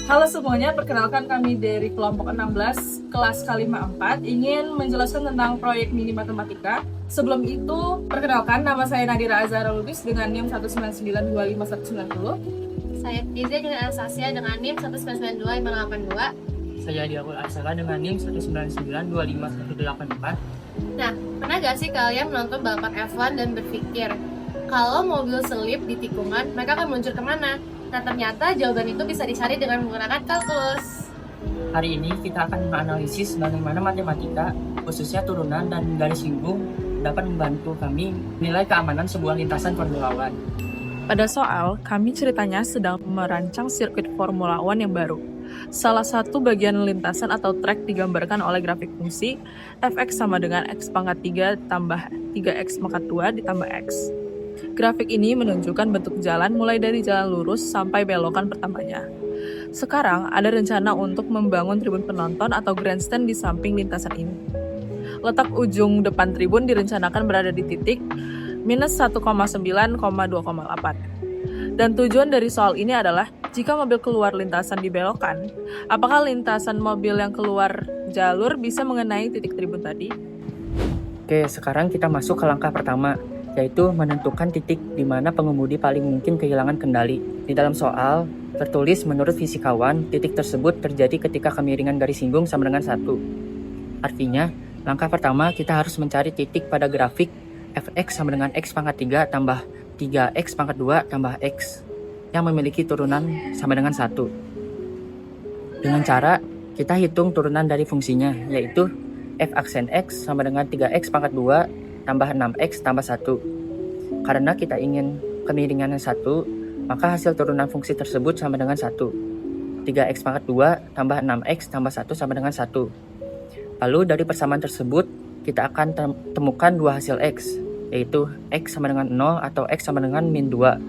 Halo semuanya, perkenalkan kami dari kelompok 16 kelas K54 ingin menjelaskan tentang proyek mini matematika. Sebelum itu, perkenalkan nama saya Nadira Azhara Lubis dengan NIM 199259190. Saya Tiza dengan Anastasia dengan NIM 1992582. Saya Diakul Arsala dengan NIM 199251184. Nah, pernah gak sih kalian menonton balapan F1 dan berpikir, kalau mobil selip di tikungan, mereka akan meluncur kemana? Nah, ternyata jawaban itu bisa dicari dengan menggunakan kalkulus. Hari ini kita akan menganalisis bagaimana matematika, khususnya turunan dan garis singgung, dapat membantu kami menilai keamanan sebuah lintasan Formula One. Pada soal, kami ceritanya sedang merancang sirkuit Formula One yang baru. Salah satu bagian lintasan atau track digambarkan oleh grafik fungsi fx sama dengan x pangkat 3 tambah 3x pangkat 2 ditambah x. Grafik ini menunjukkan bentuk jalan mulai dari jalan lurus sampai belokan pertamanya. Sekarang ada rencana untuk membangun tribun penonton atau grandstand di samping lintasan ini. Letak ujung depan tribun direncanakan berada di titik minus 1,9,2,8. Dan tujuan dari soal ini adalah, jika mobil keluar lintasan dibelokan, apakah lintasan mobil yang keluar jalur bisa mengenai titik tribun tadi? Oke, sekarang kita masuk ke langkah pertama, yaitu menentukan titik di mana pengemudi paling mungkin kehilangan kendali. Di dalam soal, tertulis menurut fisikawan, titik tersebut terjadi ketika kemiringan garis singgung sama dengan 1. Artinya, langkah pertama kita harus mencari titik pada grafik fx sama dengan x pangkat 3 tambah 3x pangkat 2 tambah x yang memiliki turunan sama dengan 1. Dengan cara kita hitung turunan dari fungsinya, yaitu f aksen x sama dengan 3x pangkat 2 tambah 6x tambah 1. Karena kita ingin kemiringannya 1, maka hasil turunan fungsi tersebut sama dengan 1. 3x pangkat 2 tambah 6x tambah 1 sama dengan 1. Lalu dari persamaan tersebut, kita akan temukan dua hasil x, yaitu x sama dengan 0 atau x sama dengan min 2.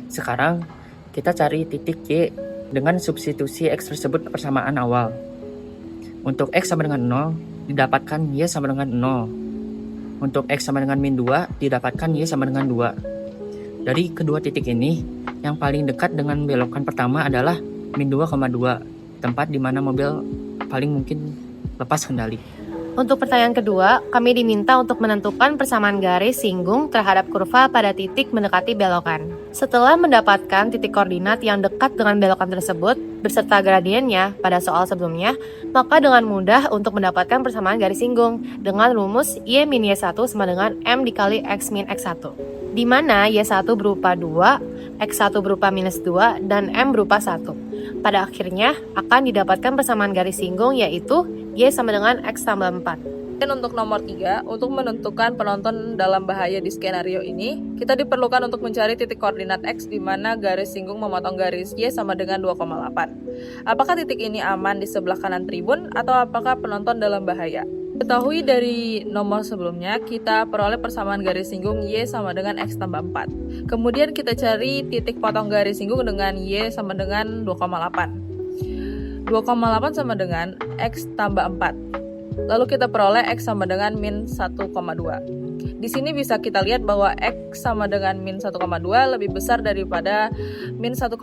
Sekarang, kita cari titik y dengan substitusi x tersebut ke persamaan awal. Untuk x sama dengan 0, didapatkan y sama dengan 0. Untuk x sama dengan min 2, didapatkan y sama dengan 2. Dari kedua titik ini, yang paling dekat dengan belokan pertama adalah min 2,2, tempat di mana mobil paling mungkin lepas kendali. Untuk pertanyaan kedua, kami diminta untuk menentukan persamaan garis singgung terhadap kurva pada titik mendekati belokan. Setelah mendapatkan titik koordinat yang dekat dengan belokan tersebut, beserta gradiennya pada soal sebelumnya, maka dengan mudah untuk mendapatkan persamaan garis singgung dengan rumus y min y1 sama dengan m dikali x min x1. Di mana y1 berupa 2, x1 berupa minus 2, dan m berupa 1. Pada akhirnya akan didapatkan persamaan garis singgung yaitu y sama dengan x tambah 4. Dan untuk nomor 3, untuk menentukan penonton dalam bahaya di skenario ini, kita diperlukan untuk mencari titik koordinat x di mana garis singgung memotong garis y sama dengan 2,8. Apakah titik ini aman di sebelah kanan tribun atau apakah penonton dalam bahaya? Ketahui dari nomor sebelumnya, kita peroleh persamaan garis singgung y sama dengan x tambah 4. Kemudian kita cari titik potong garis singgung dengan y sama dengan 2,8. 2,8 sama dengan x tambah 4. Lalu kita peroleh x sama dengan min 1,2. Di sini bisa kita lihat bahwa x sama dengan min 1,2 lebih besar daripada min 1,9,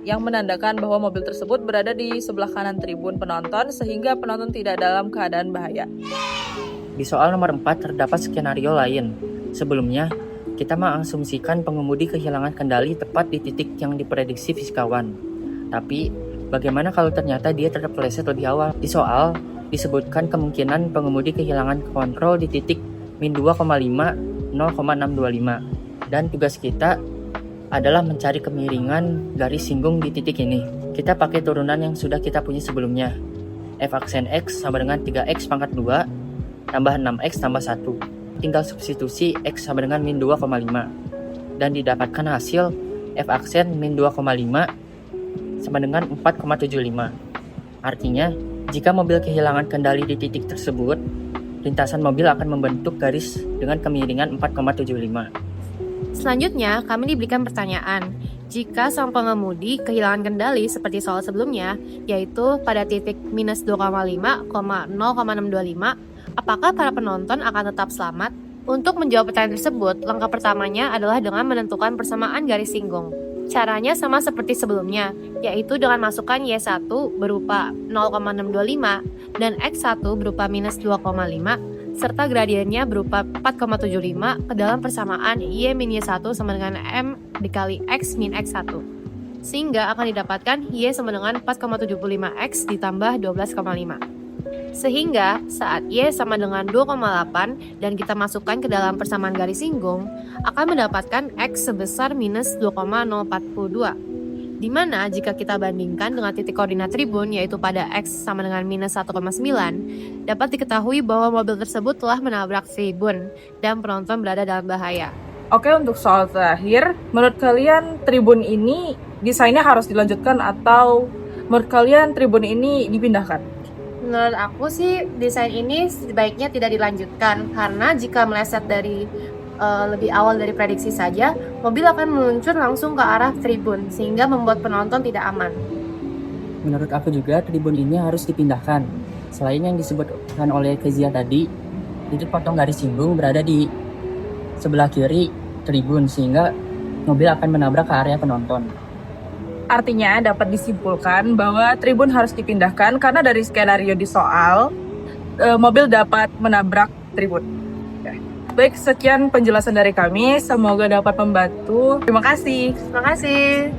yang menandakan bahwa mobil tersebut berada di sebelah kanan tribun penonton sehingga penonton tidak dalam keadaan bahaya. Di soal nomor 4 terdapat skenario lain. Sebelumnya, kita mengasumsikan pengemudi kehilangan kendali tepat di titik yang diprediksi fisikawan. Tapi, bagaimana kalau ternyata dia terpeleset lebih awal? Di soal, disebutkan kemungkinan pengemudi kehilangan kontrol di titik min 2,5, 0,625. Dan tugas kita adalah mencari kemiringan garis singgung di titik ini. Kita pakai turunan yang sudah kita punya sebelumnya. F aksen x sama dengan 3x pangkat 2 tambah 6x tambah 1. Tinggal substitusi x sama dengan min 2,5. Dan didapatkan hasil F aksen min 2,5 sama dengan 4,75. Artinya, jika mobil kehilangan kendali di titik tersebut, lintasan mobil akan membentuk garis dengan kemiringan 4,75. Selanjutnya, kami diberikan pertanyaan. Jika sang pengemudi kehilangan kendali seperti soal sebelumnya, yaitu pada titik minus 2,5, 0,625, apakah para penonton akan tetap selamat? Untuk menjawab pertanyaan tersebut, langkah pertamanya adalah dengan menentukan persamaan garis singgung. Caranya sama seperti sebelumnya, yaitu dengan masukkan Y1 berupa 0,625 dan X1 berupa minus 2,5 serta gradiennya berupa 4,75 ke dalam persamaan Y min Y1 sama dengan M dikali X min X1. Sehingga akan didapatkan Y sama dengan 4,75X ditambah 12,5. Sehingga saat Y sama dengan 2,8 dan kita masukkan ke dalam persamaan garis singgung, akan mendapatkan X sebesar minus 2,042. Di mana jika kita bandingkan dengan titik koordinat tribun yaitu pada X sama dengan minus 1,9, dapat diketahui bahwa mobil tersebut telah menabrak tribun dan penonton berada dalam bahaya. Oke, untuk soal terakhir, menurut kalian tribun ini desainnya harus dilanjutkan atau menurut kalian tribun ini dipindahkan? Menurut aku sih desain ini sebaiknya tidak dilanjutkan karena jika meleset dari lebih awal dari prediksi saja, mobil akan meluncur langsung ke arah tribun sehingga membuat penonton tidak aman. Menurut aku juga tribun ini harus dipindahkan. Selain yang disebutkan oleh Kezia tadi, titik potong garis singgung berada di sebelah kiri tribun sehingga mobil akan menabrak ke area penonton. Artinya dapat disimpulkan bahwa tribun harus dipindahkan karena dari skenario di soal, mobil dapat menabrak tribun. Baik, sekian penjelasan dari kami. Semoga dapat membantu. Terima kasih. Terima kasih.